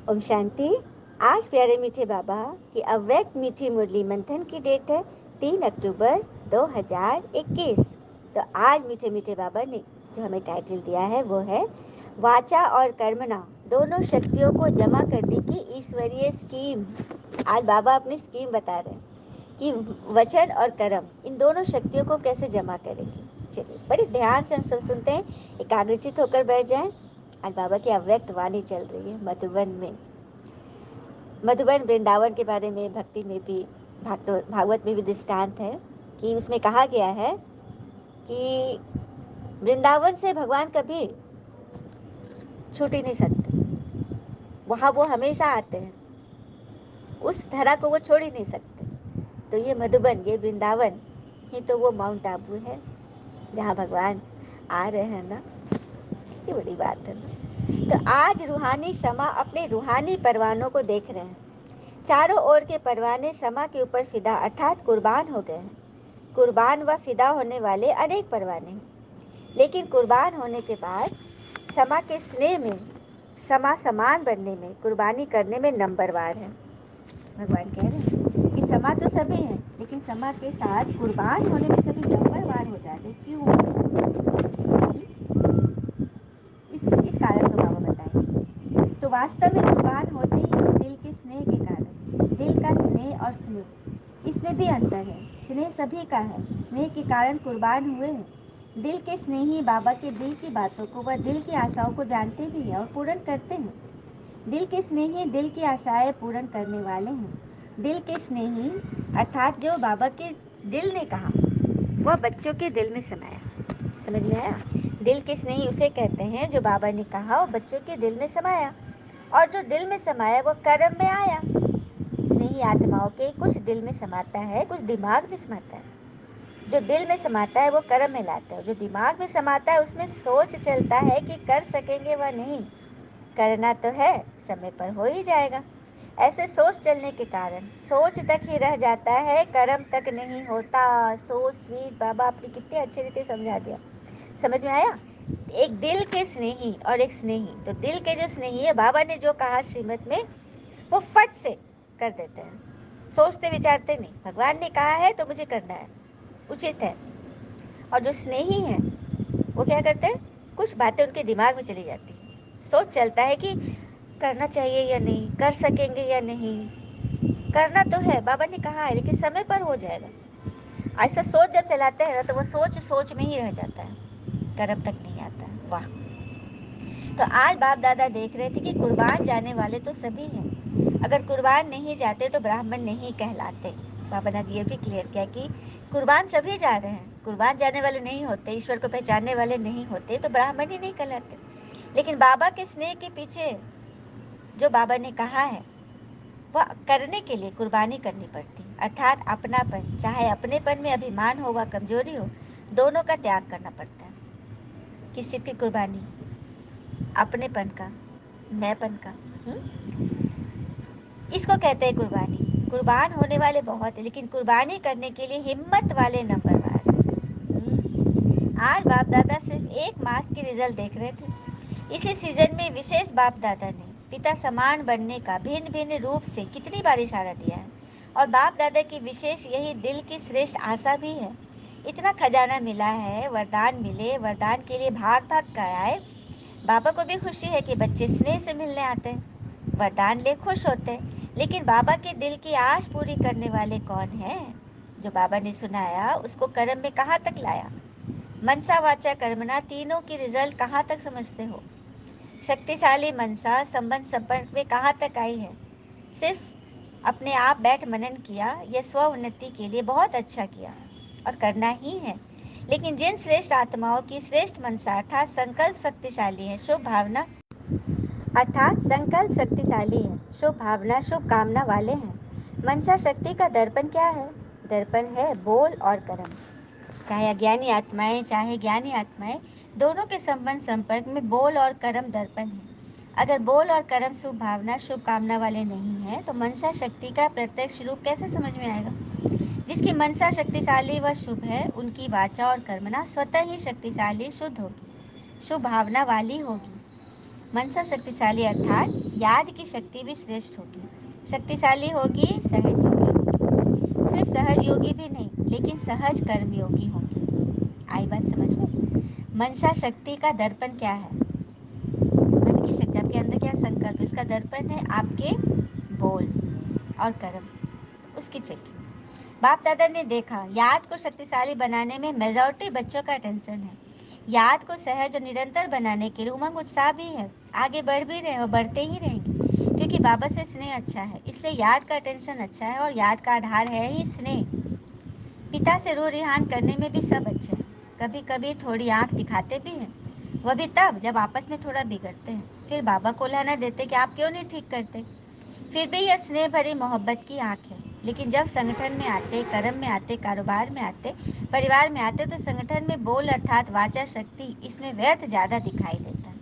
ओम शांति। आज प्यारे मीठे बाबा की अव्यक्त मीठी मुरली मंथन की डेट है 3 अक्टूबर 2021। तो आज मीठे मीठे बाबा ने जो हमें टाइटल दिया है वो है वाचा और कर्मणा दोनों शक्तियों को जमा करने की ईश्वरीय स्कीम। आज बाबा अपनी स्कीम बता रहे हैं कि वचन और कर्म इन दोनों शक्तियों को कैसे जमा करेंगे। चलिए बड़े ध्यान से हम सब सुनते हैं, एकाग्रचित होकर बैठ जाएं। आज बाबा की अव्यक्त वाणी चल रही है मधुबन में। मधुबन वृंदावन के बारे में भक्ति में भी भागवत में भी दृष्टांत है कि उसमें कहा गया है कि वृंदावन से भगवान कभी छूट ही नहीं सकते, वहाँ वो हमेशा आते हैं, उस धरा को वो छोड़ ही नहीं सकते। तो ये मधुबन, ये वृंदावन ही तो वो माउंट आबू है जहाँ भगवान आ रहे हैं ना। ये बड़ी बात है ना। तो आज रूहानी शमा अपने रूहानी परवानों को देख रहे हैं। चारों ओर के परवाने शमा के ऊपर फिदा अर्थात कुर्बान हो गए हैं। कुर्बान व फिदा होने वाले अनेक परवाने हैं, लेकिन कुर्बान होने के बाद शमा के स्नेह में, शमा समान बनने में, कुर्बानी करने में नंबरवार है। भगवान कह रहे हैं कि शमा तो सभी है, लेकिन शमा के साथ कुर्बान होने में सभी नंबरवार हो जाते। क्यों? इस कारण को बाबा बताएंगे। तो वास्तव में कुर्बान होते ही दिल के स्नेह के कारण, दिल का स्नेह और स्नेह इसमें भी अंतर है। स्नेह सभी का है, स्नेह के कारण कुर्बान हुए हैं। दिल के स्नेही बाबा के दिल की बातों को व दिल की आशाओं को जानते भी हैं और पूर्ण करते हैं। दिल के स्नेही दिल की आशाएं पूर्ण करने वाले हैं। दिल के स्नेही अर्थात जो बाबा के दिल ने कहा वह बच्चों के दिल में समाया। समझ में आया? दिल के स्नेही उसे कहते हैं जो बाबा ने कहा वो बच्चों के दिल में समाया, और जो दिल में समाया वो कर्म में आया। स्नेही आत्माओं के कुछ दिल में समाता है, कुछ दिमाग में समाता है। जो दिल में समाता है वो कर्म में लाता है, जो दिमाग में समाता है उसमें सोच चलता है कि कर सकेंगे व नहीं। करना तो है, समय पर हो ही जाएगा। ऐसे सोच चलने के कारण सोच तक ही रह जाता है, कर्म तक नहीं होता। सो स्वीट, बाबा आपने कितने अच्छे रीते समझा दिया। समझ में आया? एक दिल के स्नेही और एक स्नेही। तो दिल के जो स्नेही है, बाबा ने जो कहा श्रीमत में वो फट से कर देते हैं, सोचते विचारते नहीं। भगवान ने कहा है तो मुझे करना है, उचित है। और जो स्नेही है वो क्या करते हैं, कुछ बातें उनके दिमाग में चली जाती है, सोच चलता है कि करना चाहिए या नहीं, कर सकेंगे या नहीं। करना तो है, बाबा ने कहा है, लेकिन समय पर हो जाएगा। ऐसा सोच जब चलाते हैं तो वो सोच सोच में ही रह जाता है, कर्म तक नहीं आता है। वाह। तो आज बाप दादा देख रहे थे कि कुर्बान जाने वाले तो सभी हैं। अगर कुर्बान नहीं जाते तो ब्राह्मण नहीं कहलाते। बाबा ने ये भी क्लियर किया कि कुर्बान सभी जा रहे हैं, कुर्बान जाने वाले नहीं होते, ईश्वर को पहचानने वाले नहीं होते तो ब्राह्मण ही नहीं कहलाते। लेकिन बाबा के स्नेह के पीछे जो बाबा ने कहा है वह करने के लिए कुर्बानी करनी पड़ती, अर्थात अपनापन, चाहे अपनेपन में अभिमान हो व कमजोरी हो, दोनों का त्याग करना पड़ता है। किस चीज़ की कुर्बानी? अपनेपन का, मैंपन का। इसको कहते हैं कुर्बानी। कुर्बान होने वाले बहुत है, लेकिन कुर्बानी करने के लिए हिम्मत वाले नंबरवार। आज बाप दादा सिर्फ एक मास की रिजल्ट देख रहे थे। इसी सीजन में विशेष बाप दादा ने पिता समान बनने का भिन्न भिन्न रूप से कितनी बार इशारा दिया है। और बाप दादा की विशेष यही दिल की श्रेष्ठ आशा भी है। इतना खजाना मिला है, वरदान मिले, वरदान के लिए भाग भाग कर आए। बाबा को भी खुशी है कि बच्चे स्नेह से मिलने आते हैं, वरदान ले खुश होते हैं। लेकिन बाबा के दिल की आश पूरी करने वाले कौन है? जो बाबा ने सुनाया उसको कर्म में कहाँ तक लाया? मनसा वाचा कर्मणा तीनों की रिजल्ट कहाँ तक समझते हो? शक्तिशाली मनसा संबंध संपर्क में कहाँ तक आई है? सिर्फ अपने आप बैठ मनन किया, यह स्व उन्नति के लिए बहुत अच्छा किया और करना ही है। लेकिन जिन श्रेष्ठ आत्माओं की श्रेष्ठ मनसा अर्थात संकल्प शक्तिशाली है, शुभ भावना अर्थात संकल्प शक्तिशाली है, शुभ भावना शुभ कामना वाले हैं। मनसा शक्ति का दर्पण क्या है? दर्पण है बोल और कर्म। चाहे अज्ञानी आत्माएं चाहे ज्ञानी आत्माएं, दोनों के संबंध संपर्क में बोल और कर्म दर्पण है। अगर बोल और कर्म शुभ भावना शुभ कामना वाले नहीं है तो मनसा शक्ति का प्रत्यक्ष रूप कैसे समझ में आएगा? जिसकी मनसा शक्तिशाली व शुभ है उनकी वाचा और कर्मना स्वतः ही शक्तिशाली शुद्ध होगी, शुभ भावना वाली होगी। मनसा शक्तिशाली अर्थात याद की शक्ति भी श्रेष्ठ होगी, शक्तिशाली होगी, सहज योगी। सिर्फ सहज योगी भी नहीं, लेकिन सहज कर्मयोगी होंगे। आई बात समझ में? मनसा शक्ति का दर्पण क्या है? मन की शक्ति, आपके अंदर क्या संकल्प, इसका दर्पण है आपके बोल और कर्म, उसकी चेकिंग। बाप दादा ने देखा याद को शक्तिशाली बनाने में मेजॉरिटी बच्चों का टेंशन है। याद को सहज और निरंतर बनाने के लिए उमंग उत्साह भी है, आगे बढ़ भी रहे और बढ़ते ही रहेंगे, क्योंकि बाबा से स्नेह अच्छा है, इसलिए याद का टेंशन अच्छा है और याद का आधार है ही स्नेह। पिता से रो रिहान करने में भी सब अच्छे हैं, कभी कभी थोड़ी आंख दिखाते भी हैं, वह भी तब जब आपस में थोड़ा बिगड़ते हैं, फिर बाबा को लाना देते कि आप क्यों नहीं ठीक करते। फिर भी यह स्नेह भरी मोहब्बत की आंख है। लेकिन जब संगठन में आते, कर्म में आते, कारोबार में आते, परिवार में आते, तो संगठन में बोल अर्थात वाचा शक्ति, इसमें व्यर्थ ज़्यादा दिखाई देता है।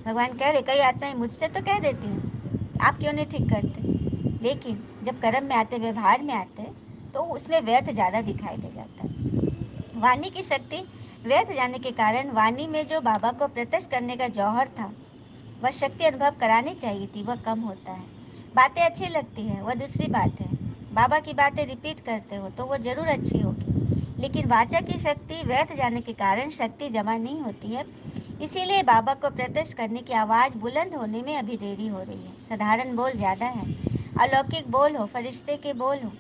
भगवान कह रहे, कई आत्माएं मुझसे तो कह देती हैं आप क्यों नहीं ठीक करते, लेकिन जब कर्म में आते, व्यवहार में आते, तो उसमें व्यर्थ ज़्यादा दिखाई दे जाता है। वाणी की शक्ति व्यर्थ जाने के कारण वाणी में जो बाबा को प्रत्यक्ष करने का जौहर था, वह शक्ति अनुभव करानी चाहिए थी, वह कम होता है। बातें अच्छी लगती हैं, वह दूसरी बात है। बाबा की बातें रिपीट करते हो तो वह जरूर अच्छी होगी, लेकिन वाचा की शक्ति व्यर्थ जाने के कारण शक्ति जमा नहीं होती है। इसीलिए बाबा को प्रत्यक्ष करने की आवाज़ बुलंद होने में अभी देरी हो रही है। साधारण बोल ज़्यादा है, अलौकिक बोल हो, फरिश्ते के बोल हो।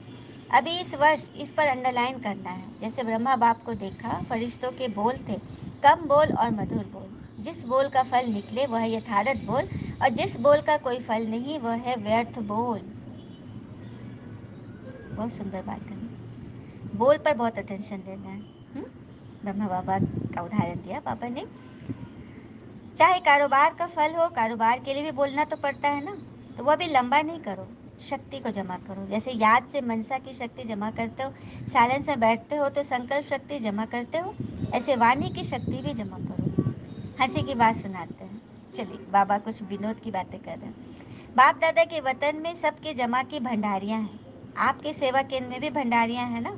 अभी इस वर्ष इस पर अंडरलाइन करना है। जैसे ब्रह्मा बाप को देखा, फरिश्तों के बोल थे, कम बोल और मधुर बोल। जिस बोल का फल निकले वह है यथार्थ बोल, और जिस बोल का कोई फल नहीं वह है व्यर्थ बोल। बहुत सुंदर बात है, बोल पर बहुत अटेंशन देना है। ब्रह्मा बाबा का उदाहरण दिया बाबा ने। चाहे कारोबार का फल हो, कारोबार के लिए भी बोलना तो पड़ता है ना, तो वह भी लंबा नहीं करो, शक्ति को जमा करो। जैसे याद से मनसा की शक्ति जमा करते हो, साइलेंस में बैठते हो तो संकल्प शक्ति जमा करते हो, ऐसे वाणी की शक्ति भी जमा करो। हंसी की बात सुनाते हैं, चलिए बाबा कुछ विनोद की बातें कर रहे हैं। बाप दादा के वतन में सबके जमा की भंडारियां हैं, आपके सेवा केंद्र में भी भंडारियां हैं ना।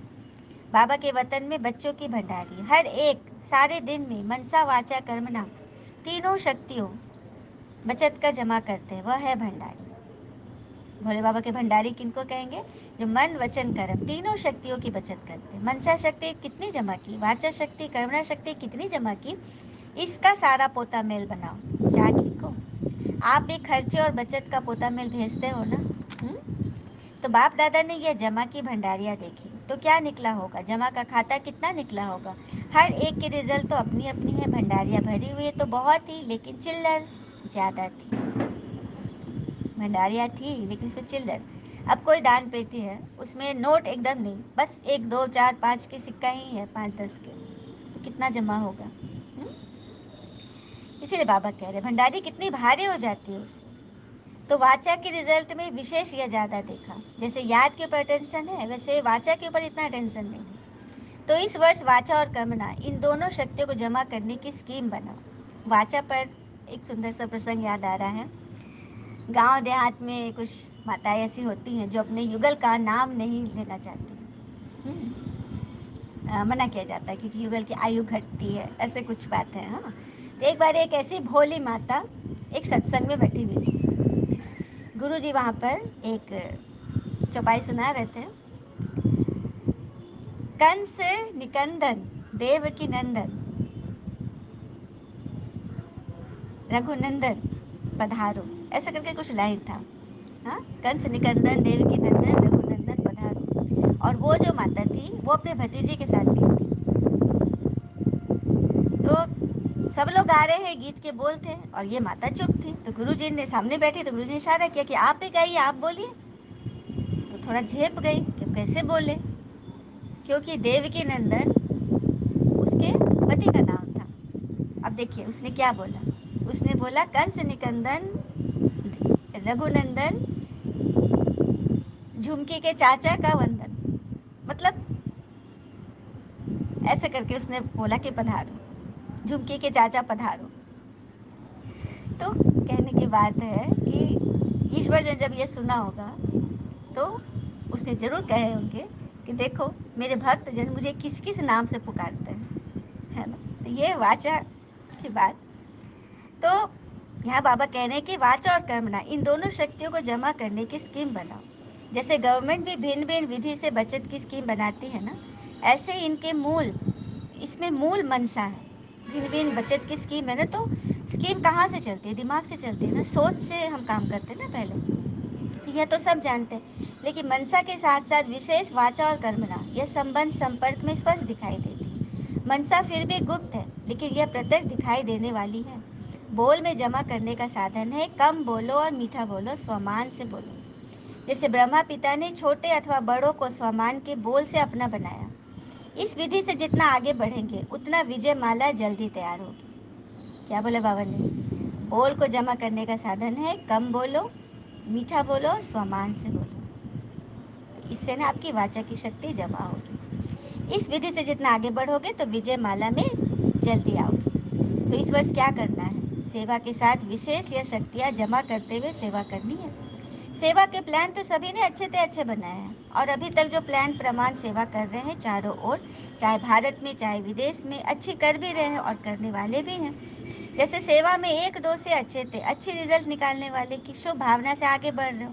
बाबा के वतन में बच्चों की भंडारी, हर एक सारे दिन में मनसा वाचा कर्मणा तीनों शक्तियों बचत का जमा करते हैं, वह है भंडारी। भोले बाबा के भंडारी किनको कहेंगे? जो मन वचन कर्म तीनों शक्तियों की बचत करते हैं। मनसा शक्ति कितनी जमा की, वाचा शक्ति, कर्मणा शक्ति कितनी जमा की, इसका सारा पोता मेल बनाओ। जानी को आप भी खर्चे और बचत का पोता मेल भेजते हो ना। तो बाप दादा ने यह जमा की भंडारियाँ देखी तो क्या निकला होगा, जमा का खाता कितना निकला होगा। हर एक की रिजल्ट तो अपनी अपनी है। भंडारियाँ भरी हुई है तो बहुत ही, लेकिन चिल्लर ज़्यादा थी। भंडारियाँ थी लेकिन उसमें चिल्लर। अब कोई दान पेटी है, उसमें नोट एकदम नहीं, बस 1 2 4 5 के सिक्का ही है, 5 10 के, तो कितना जमा होगा। इसीलिए बाबा कह रहे भंडारी कितनी भारी हो जाती है उससे। तो वाचा के रिजल्ट में विशेष यह ज़्यादा देखा। जैसे याद के ऊपर टेंशन है, वैसे वाचा के ऊपर इतना टेंशन नहीं है। तो इस वर्ष वाचा और कर्मणा इन दोनों शक्तियों को जमा करने की स्कीम बनाओ। वाचा पर एक सुंदर सा प्रसंग याद आ रहा है। गांव देहात में कुछ माताएं ऐसी होती हैं जो अपने युगल का नाम नहीं लेना चाहती। मना किया जाता है क्योंकि युगल की आयु घटती है, ऐसे कुछ बात है। हाँ, तो एक बार एक ऐसी भोली माता एक सत्संग में बैठी हुई थी। गुरुजी वहाँ पर एक चौपाई सुना रहे थे। कंस निकंदन देवकी नंदन रघुनंदन पधारो, ऐसा करके कुछ लाइन था। हाँ, कंस निकंदन देवकी नंदन रघुनंदन पधारो। और वो जो माता थी वो अपने भतीजे के साथ गई थी। तो सब लोग गा रहे हैं, गीत के बोल थे, और ये माता चुप थी। तो गुरुजी ने सामने बैठी तो गुरुजी ने इशारा किया कि आप भी गाइए, आप बोलिए। तो थोड़ा झेप गई कि कैसे बोले, क्योंकि देवकी नंदन उसके पति का नाम था। अब देखिए उसने क्या बोला, उसने बोला कंस निकंदन रघुनंदन झुमकी के चाचा का वंदन। मतलब ऐसे करके उसने बोला कि पधारो, झुमकी के चाचा पधारो। तो कहने की बात है कि ईश्वर ने जब ये सुना होगा तो उसने ज़रूर कहे होंगे कि देखो मेरे भक्त जन मुझे किस किस नाम से पुकारते हैं, है ना। तो ये वाचा की बात। तो यहाँ बाबा कह रहे हैं कि वाचा और कर्मणा इन दोनों शक्तियों को जमा करने की स्कीम बनाओ। जैसे गवर्नमेंट भी भिन्न भिन्न विधि से बचत की स्कीम बनाती है ना, ऐसे इनके इसमें मूल मंशा है। भिन्न भिन्न बचत की स्कीम है ना, तो स्कीम कहाँ से चलती है? दिमाग से चलती है ना, सोच से हम काम करते हैं ना पहले। तो यह तो सब जानते हैं, लेकिन मनसा के साथ साथ विशेष वाचा और कर्मणा यह संबंध संपर्क में स्पष्ट दिखाई देती है। मनसा फिर भी गुप्त है, लेकिन यह प्रत्यक्ष दिखाई देने वाली है। बोल में जमा करने का साधन है, कम बोलो और मीठा बोलो, स्वमान से बोलो। जैसे ब्रह्मा पिता ने छोटे अथवा बड़ों को स्वमान के बोल से अपना बनाया। इस विधि से जितना आगे बढ़ेंगे उतना विजय माला जल्दी तैयार होगी। क्या बोले बाबा ने? बोल को जमा करने का साधन है, कम बोलो, मीठा बोलो, स्वमान से बोलो। तो इससे ना आपकी वाचा की शक्ति जमा होगी। इस विधि से जितना आगे बढ़ोगे तो विजय माला में जल्दी आओगे। तो इस वर्ष क्या करना है? सेवा के साथ विशेष या शक्तियाँ जमा करते हुए सेवा करनी है। सेवा के प्लान तो सभी ने अच्छे से अच्छे बनाए हैं, और अभी तक जो प्लान प्रमाण सेवा कर रहे हैं चारों ओर, चाहे भारत में चाहे विदेश में, अच्छी कर भी रहे हैं और करने वाले भी हैं। जैसे सेवा में एक दो से अच्छे थे, अच्छी रिजल्ट निकालने वाले की शुभ भावना से आगे बढ़ रहे हो।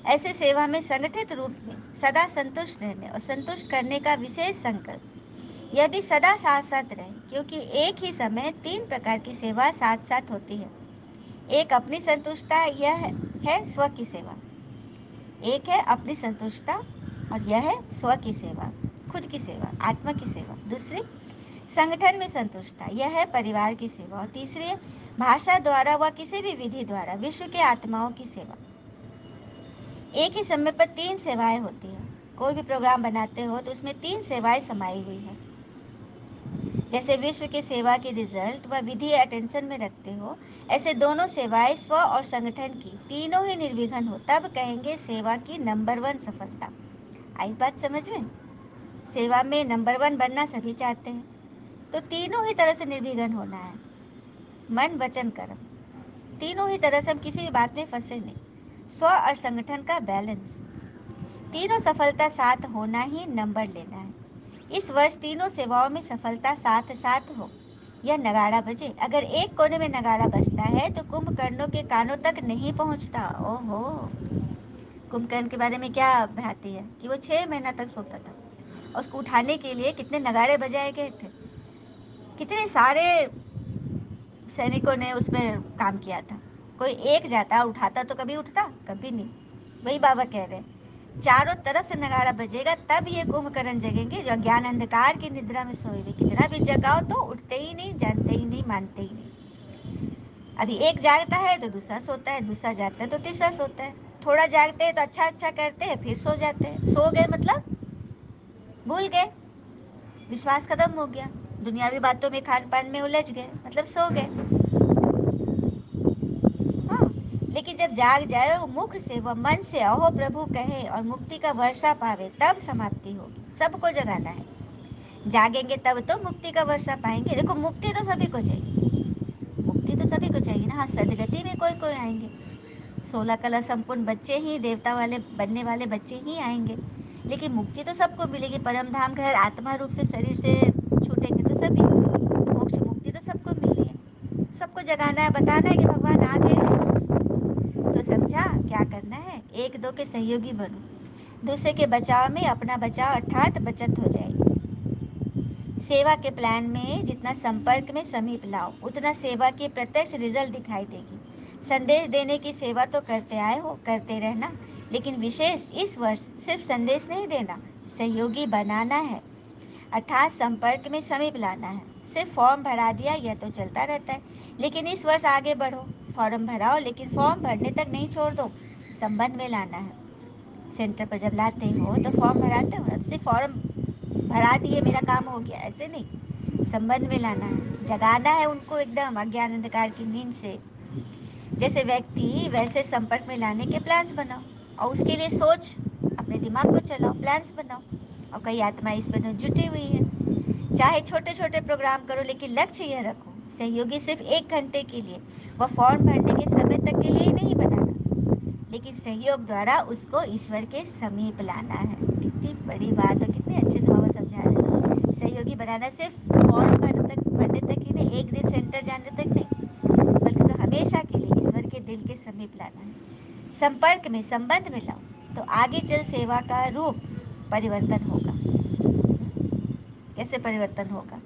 ऐसे सेवा में संगठित रूप में सदा संतुष्ट रहने और संतुष्ट करने का विशेष संकल्प, यह भी सदा साथ साथ रहे, क्योंकि एक ही समय तीन प्रकार की सेवा साथ साथ होती है। एक अपनी संतुष्टता, यह है स्व की सेवा। एक है अपनी संतुष्टता और यह है स्व की सेवा, खुद की सेवा, आत्मा की सेवा। दूसरी संगठन में संतुष्टता, यह है परिवार की सेवा। और तीसरी है भाषा द्वारा व किसी भी विधि द्वारा विश्व के आत्माओं की सेवा। एक ही समय पर तीन सेवाएं होती हैं। कोई भी प्रोग्राम बनाते हो तो उसमें तीन सेवाएं समाई हुई है। जैसे विश्व की सेवा की रिजल्ट व विधि अटेंशन में रखते हो, ऐसे दोनों सेवाएं स्व और संगठन की तीनों ही निर्विघ्न हो, तब कहेंगे सेवा की नंबर 1 सफलता। आई बात समझ में? सेवा में नंबर 1 बनना सभी चाहते हैं, तो तीनों ही तरह से निर्विघ्न होना है, मन वचन कर्म, तीनों ही तरह से हम किसी भी बात में फंसे नहीं। स्व और संगठन का बैलेंस, तीनों सफलता साथ होना ही नंबर लेना है। इस वर्ष तीनों सेवाओं में सफलता साथ साथ हो, यह नगाड़ा बजे। अगर एक कोने में नगाड़ा बजता है तो कुंभकर्णों के कानों तक नहीं पहुंचता। ओहो, कुंभकर्ण के बारे में क्या भ्रांति है कि वो 6 महीना तक सोता था, और उसको उठाने के लिए कितने नगाड़े बजाए गए थे, कितने सारे सैनिकों ने उसमें काम किया था। कोई एक जाता उठाता तो कभी उठता? कभी नहीं। वही बाबा कह रहे हैं, चारों तरफ से नगाड़ा बजेगा तब ये कुंभकर्ण जगेंगे जो ज्ञान अंधकार की निद्रा में सोए हुए। कितना भी जगाओ तो उठते ही नहीं, जानते ही नहीं, मानते ही नहीं। अभी एक जागता है तो दूसरा सोता है, दूसरा जागता है तो तीसरा सोता है, थोड़ा जागते हैं तो अच्छा अच्छा करते हैं, फिर सो जाते हैं। सो गए मतलब भूल गए, विश्वास खत्म हो गया, दुनियावी बातों में, खान पान में उलझ गए, मतलब सो गए। हाँ, लेकिन जब जाग जाए वो मुख से, वह मन से अहो प्रभु कहे और मुक्ति का वर्षा पावे, तब समाप्ति होगी। सबको जगाना है, जागेंगे तब तो मुक्ति का वर्षा पाएंगे। देखो मुक्ति तो सभी को चाहिए, मुक्ति तो सभी को चाहिए ना। हाँ, सदगति में कोई कोई आएंगे, 16 कला संपूर्ण बच्चे ही, देवता वाले बनने वाले बच्चे ही आएंगे, लेकिन मुक्ति तो सबको मिलेगी। परम धाम घर आत्मा रूप से शरीर से छूटेंगे तो सभी, मोक्ष मुक्ति तो सबको मिलनी है। सबको जगाना है, बताना है कि भगवान आ गए। तो समझा क्या करना है? एक दो के सहयोगी बनो, दूसरे के बचाव में अपना बचाव अर्थात बचत हो जाएगी। सेवा के प्लान में जितना संपर्क में समीप लाओ, उतना सेवा की प्रत्यक्ष रिजल्ट दिखाई देगी। संदेश देने की सेवा तो करते आए हो, करते रहना, लेकिन विशेष इस वर्ष सिर्फ संदेश नहीं देना, सहयोगी बनाना है, अर्थात संपर्क में समीप लाना है। सिर्फ फॉर्म भरा दिया यह तो चलता रहता है, लेकिन इस वर्ष आगे बढ़ो, फॉर्म भराओ, लेकिन फॉर्म भरने तक नहीं छोड़ दो, संबंध में लाना है। सेंटर पर जब लाते हो तो फॉर्म भराते हो ना, सिर्फ फॉर्म भरा दिए मेरा काम हो गया, ऐसे नहीं, संबंध में लाना है, जगाना है उनको एकदम अज्ञान अंधकार की नींद से। जैसे व्यक्ति वैसे संपर्क में लाने के प्लान्स बनाओ, और उसके लिए सोच, अपने दिमाग को चलाओ, प्लान्स बनाओ। और कई आत्माएं इस पर जुटी हुई है। चाहे छोटे छोटे प्रोग्राम करो, लेकिन लक्ष्य यह रखो, सहयोगी सिर्फ 1 घंटे के लिए व फॉर्म भरने के समय तक के लिए ही नहीं बनाना, लेकिन सहयोग द्वारा उसको ईश्वर के समीप लाना है। कितनी बड़ी बात है, कितने अच्छे से बाबा समझा रहे हैं। सहयोगी बनाना सिर्फ फॉर्म भरने तक ही नहीं, एक दिन सेंटर जाने तक नहीं, बल्कि तो हमेशा के लिए दिल के समीप लाना है, संपर्क में, संबंध में लाओ, तो आगे चल सेवा का रूप परिवर्तन होगा। कैसे परिवर्तन होगा?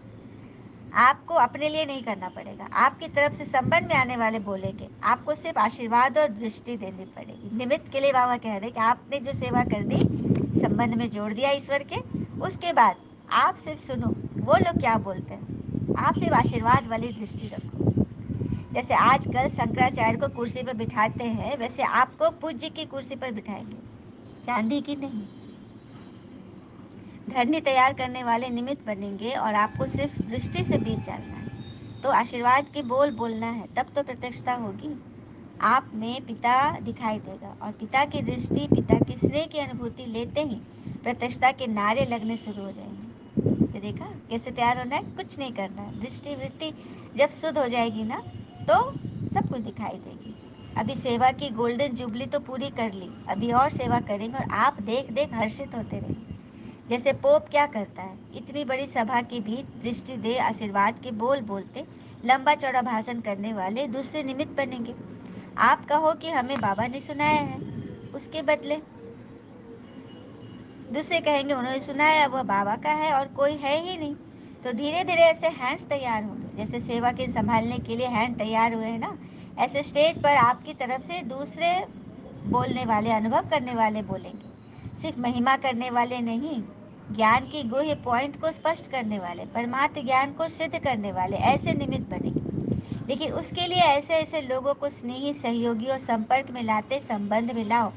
आपको अपने लिए नहीं करना पड़ेगा, आपकी तरफ से संबंध में आने वाले बोलेंगे, आपको सिर्फ आशीर्वाद और दृष्टि देनी पड़ेगी। निमित्त के लिए बाबा कह रहे कि आपने जो सेवा कर दी, संबंध में जोड़ दिया ईश्वर के, उसके बाद आप सिर्फ सुनो वो लोग क्या बोलते हैं, आप सिर्फ आशीर्वाद वाली दृष्टि रखो। जैसे आजकल शंकराचार्य को कुर्सी पर बिठाते हैं, वैसे आपको पूज्य की कुर्सी पर बिठाएंगे, चांदी की नहीं। धरनी तैयार करने वाले निमित्त बनेंगे और आपको सिर्फ दृष्टि से बीच चलना है, तो आशीर्वाद के बोल बोलना है, तब तो प्रत्यक्षता होगी। आप में पिता दिखाई देगा और पिता की दृष्टि, पिता की स्नेह की अनुभूति लेते ही प्रत्यक्षता के नारे लगने शुरू हो जाएंगे। तो देखा कैसे तैयार होना है, कुछ नहीं करना है। दृष्टि वृत्ति जब शुद्ध हो जाएगी ना, तो सब कुछ दिखाई देगी। अभी सेवा की गोल्डन जुबली तो पूरी कर ली, अभी और सेवा करेंगे और आप देख देख हर्षित होते रहेंगे। जैसे पोप क्या करता है, इतनी बड़ी सभा के बीच दृष्टि दे आशीर्वाद के बोल बोलते लंबा चौड़ा भाषण करने वाले दूसरे निमित्त बनेंगे। आप कहो कि हमें बाबा ने सुनाया है, उसके बदले दूसरे कहेंगे उन्होंने सुनाया, वह बाबा का है और कोई है ही नहीं। तो धीरे धीरे ऐसे हैंड्स तैयार होंगे, जैसे सेवा के संभालने के लिए हैंड तैयार हुए हैं ना, ऐसे स्टेज पर आपकी तरफ से दूसरे बोलने वाले, अनुभव करने वाले बोलेंगे। सिर्फ महिमा करने वाले नहीं, ज्ञान की गुह्य पॉइंट को स्पष्ट करने वाले, परमात्म ज्ञान को सिद्ध करने वाले ऐसे निमित्त बनेंगे। लेकिन उसके लिए ऐसे ऐसे लोगों को स्नेही, सहयोगी और संपर्क में लाते, संबंध में लाओ।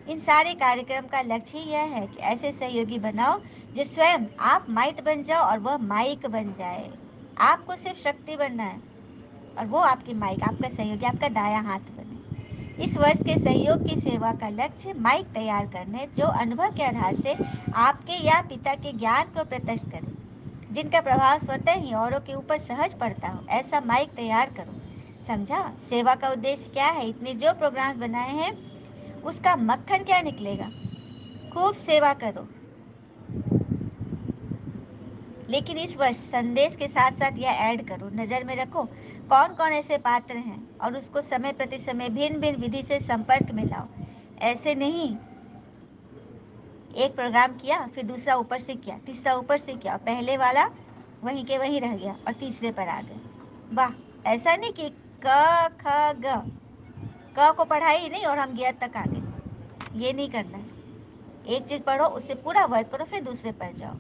इन सारे कार्यक्रम का लक्ष्य ही यह है कि ऐसे सहयोगी बनाओ जो स्वयं आप माइट बन जाओ और वह माइक बन जाए। आपको सिर्फ शक्ति बनना है और वो आपकी माइक, आपका सहयोगी, आपका दायां हाथ बने। इस वर्ष के सहयोग की सेवा का लक्ष्य माइक तैयार करने, जो अनुभव के आधार से आपके या पिता के ज्ञान को प्रत्यक्ष करे, जिनका प्रभाव स्वतः ही औरों के ऊपर सहज पड़ता हो, ऐसा माइक तैयार करो। समझा? सेवा का उद्देश्य क्या है? इतने जो प्रोग्राम्स बनाए हैं उसका मक्खन क्या निकलेगा? खूब सेवा करो। लेकिन इस वर्ष संदेश के साथ साथ यह ऐड करो, नज़र में रखो कौन कौन ऐसे पात्र हैं और उसको समय प्रति समय भिन्न भिन्न विधि से संपर्क में लाओ। ऐसे नहीं एक प्रोग्राम किया, फिर दूसरा ऊपर से किया, तीसरा ऊपर से किया, पहले वाला वहीं के वहीं रह गया और तीसरे पर आ गए। वाह! ऐसा नहीं कि क ख ग, क को पढ़ाई ही नहीं और हम ग तक आ गए, ये नहीं करना है। एक चीज़ पढ़ो, उससे पूरा वर्क करो, फिर दूसरे पर जाओ।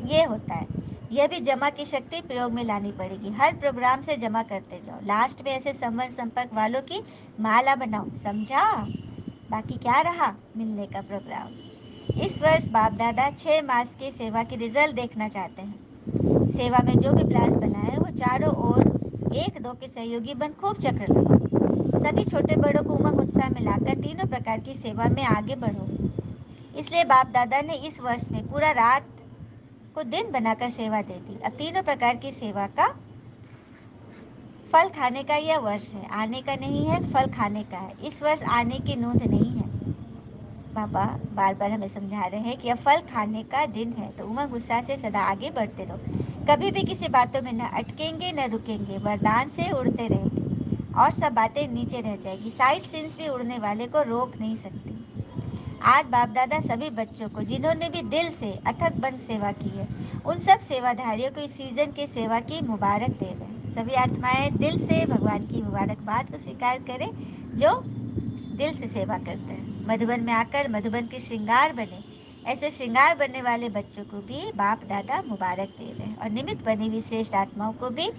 ये होता है। यह भी जमा की शक्ति प्रयोग में लानी पड़ेगी। हर प्रोग्राम से जमा करते जाओ, लास्ट में ऐसे संबंध संपर्क वालों की माला बनाओ। समझा? बाकी क्या रहा मिलने का प्रोग्राम। इस वर्ष बाप दादा 6 मास की सेवा की रिजल्ट देखना चाहते हैं। सेवा में जो भी प्लान्स बनाए वो चारों ओर एक दो के सहयोगी बन खूब चक्र लगाओ। सभी छोटे बड़ों को उमंग उत्साह में लाकर तीनों प्रकार की सेवा में आगे बढ़ो। इसलिए बाप दादा ने इस वर्ष में पूरा रात को दिन बनाकर सेवा दे दी। अब तीनों प्रकार की सेवा का फल खाने का यह वर्ष है, आने का नहीं है, फल खाने का है। इस वर्ष आने की नोंद नहीं है। बाबा बार बार हमें समझा रहे हैं कि यह फल खाने का दिन है, तो उमंग उत्साह से सदा आगे बढ़ते रहो। कभी भी किसी बातों में न अटकेंगे न रुकेंगे, वरदान से उड़ते रहेंगे और सब बातें नीचे रह जाएगी। साइड सीन्स भी उड़ने वाले को रोक नहीं सकती। आज बाप दादा सभी बच्चों को, जिन्होंने भी दिल से अथक बन सेवा की है, उन सब सेवाधारियों को इस सीजन की सेवा की मुबारक दे रहे हैं। सभी आत्माएं दिल से भगवान की मुबारकबाद को स्वीकार करें जो दिल से सेवा करते हैं। मधुबन में आकर मधुबन के श्रृंगार बने, ऐसे श्रृंगार बनने वाले बच्चों को भी बाप दादा मुबारक दे रहे हैं। और निमित्त बनी हुई श्रेष्ठ आत्माओं को भी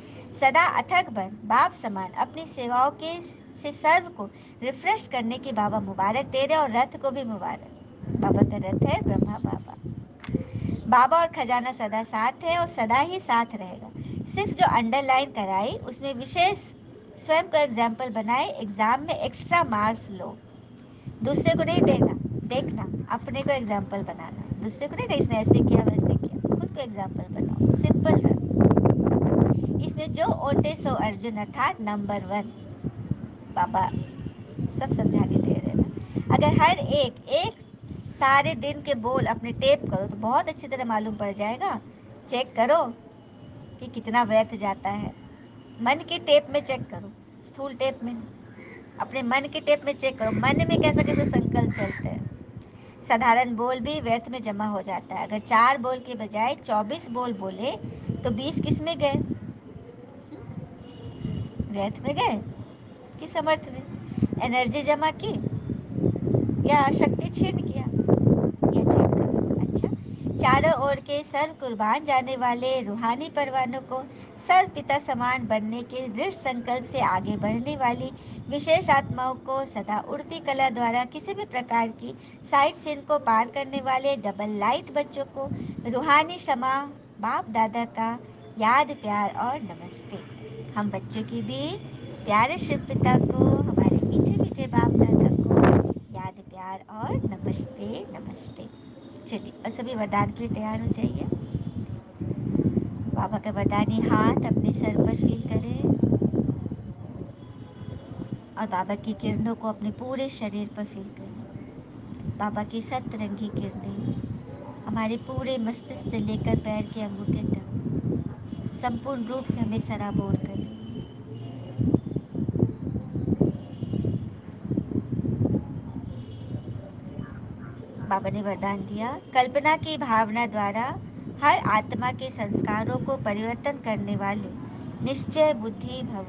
सदा अथक बन बाप समान अपनी सेवाओं के से सर्व को रिफ्रेश करने की बाबा मुबारक दे रहे हैं। और रथ को भी मुबारक। बाबा का रथ है ब्रह्मा बाबा। बाबा और खजाना सदा साथ है और सदा ही साथ रहेगा। सिर्फ जो अंडरलाइन कराई उसमें विशेष स्वयं को एग्जाम्पल बनाए, एग्जाम में एक्स्ट्रा मार्क्स लो। दूसरे को नहीं देना, देखना, अपने को एग्जाम्पल बनाना। दूसरे को नहीं, इसने ऐसे किया वैसे किया, खुद को एग्जाम्पल बनाओ। Simple run. इसमें जो ओटे सो अर्जुन, अर्थात नंबर 1। बाबा सब समझाने दे रहे ना। अगर हर एक सारे दिन के बोल अपने टेप करो तो बहुत अच्छी तरह मालूम पड़ जाएगा। चेक करो कि कितना व्यर्थ जाता है। मन की टेप में चेक करो, स्थूल टेप में नहीं। अपने मन के टेप में चेक करो, मन में कैसा कैसा संकल्प चलते हैं। साधारण बोल भी व्यर्थ में जमा हो जाता है। अगर 4 बोल के बजाय 24 बोल बोले तो 20 किस में गए? व्यर्थ में गए कि समर्थ में? एनर्जी जमा की या शक्ति छीन किया? या छीन कर। अच्छा, चारों ओर के सर्व कुर्बान जाने वाले रूहानी परवानों को सर्व पिता समान बनने के दृढ़ संकल्प से आगे बढ़ने वाली विशेष आत्माओं को सदा उड़ती कला द्वारा किसी भी प्रकार की साइड सीन को पार करने वाले डबल लाइट बच्चों को रूहानी क्षमा, बाप दादा का याद, प्यार और नमस्ते। हम बच्चों की भी प्यारे शिव पिता को, हमारे मीठे मीठे बाप दादा को याद, प्यार और नमस्ते नमस्ते। चलिए, और सभी वरदान के लिए तैयार हो जाइए। बाबा का वरदानी हाथ अपने सर पर फील करें और बाबा की किरणों को अपने पूरे शरीर पर फील करें। बाबा की सतरंगी किरणें हमारे पूरे मस्तिष्क से लेकर पैर के अंगूठे तक संपूर्ण रूप से हमें सराबोर कर रही है। बाबा ने वरदान दिया, कल्पना की भावना द्वारा हर आत्मा के संस्कारों को परिवर्तन करने वाले निश्चय बुद्धि भव।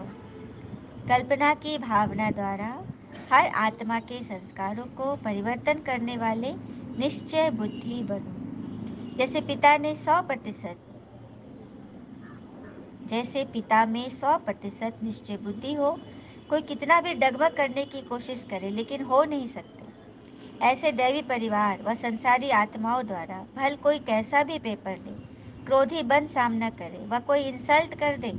कल्पना की भावना द्वारा हर आत्मा के संस्कारों को परिवर्तन करने वाले निश्चय बुद्धि बनो। जैसे पिता में 100% निश्चय बुद्धि हो, कोई कितना भी डगमग करने की कोशिश करे लेकिन हो नहीं सकते। ऐसे दैवी परिवार व संसारी आत्माओं द्वारा भल कोई कैसा भी पेपर ले, क्रोधी बन सामना करे व कोई इंसल्ट कर दे,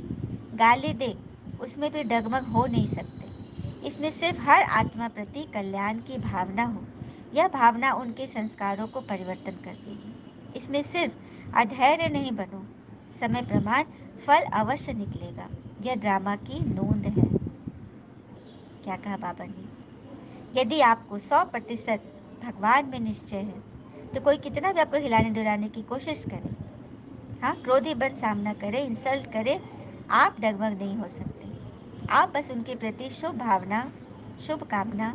गाली दे, उसमें भी डगमग हो नहीं सकते। इसमें सिर्फ हर आत्मा प्रति कल्याण की भावना हो, यह भावना उनके संस्कारों को परिवर्तन कर देगी। इसमें सिर्फ अधैर्य नहीं बनो, समय प्रमाण फल अवश्य निकलेगा। यह ड्रामा की नोंद है। क्या कहा बाबा ने? यदि आपको 100% भगवान में निश्चय है तो कोई कितना भी आपको हिलाने डुलाने की कोशिश करे, हाँ, क्रोधी बन सामना करे, इंसल्ट करे, आप डगमग नहीं हो सकते। आप बस उनके प्रति शुभ भावना, शुभ कामना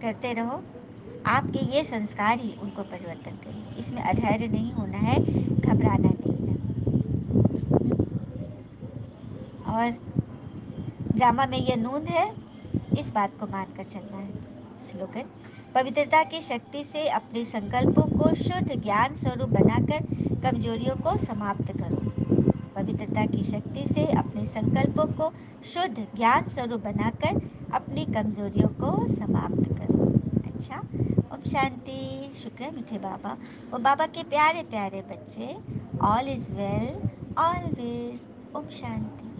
करते रहो। आपके ये संस्कार ही उनको परिवर्तन करेंगे। इसमें अधैर्य नहीं होना है, घबराना नहीं है। और ड्रामा में यह नूंद है, इस बात को मानकर चलना है। स्लोगन, पवित्रता की शक्ति से अपने संकल्पों को शुद्ध ज्ञान स्वरूप बनाकर कमजोरियों को समाप्त करो। पवित्रता की शक्ति से अपने संकल्पों को शुद्ध ज्ञान स्वरूप बनाकर अपनी कमजोरियों को समाप्त करो। अच्छा, ओम शांति। शुक्र है मीठे बाबा और बाबा के प्यारे प्यारे बच्चे। All is well always. Om Shanti.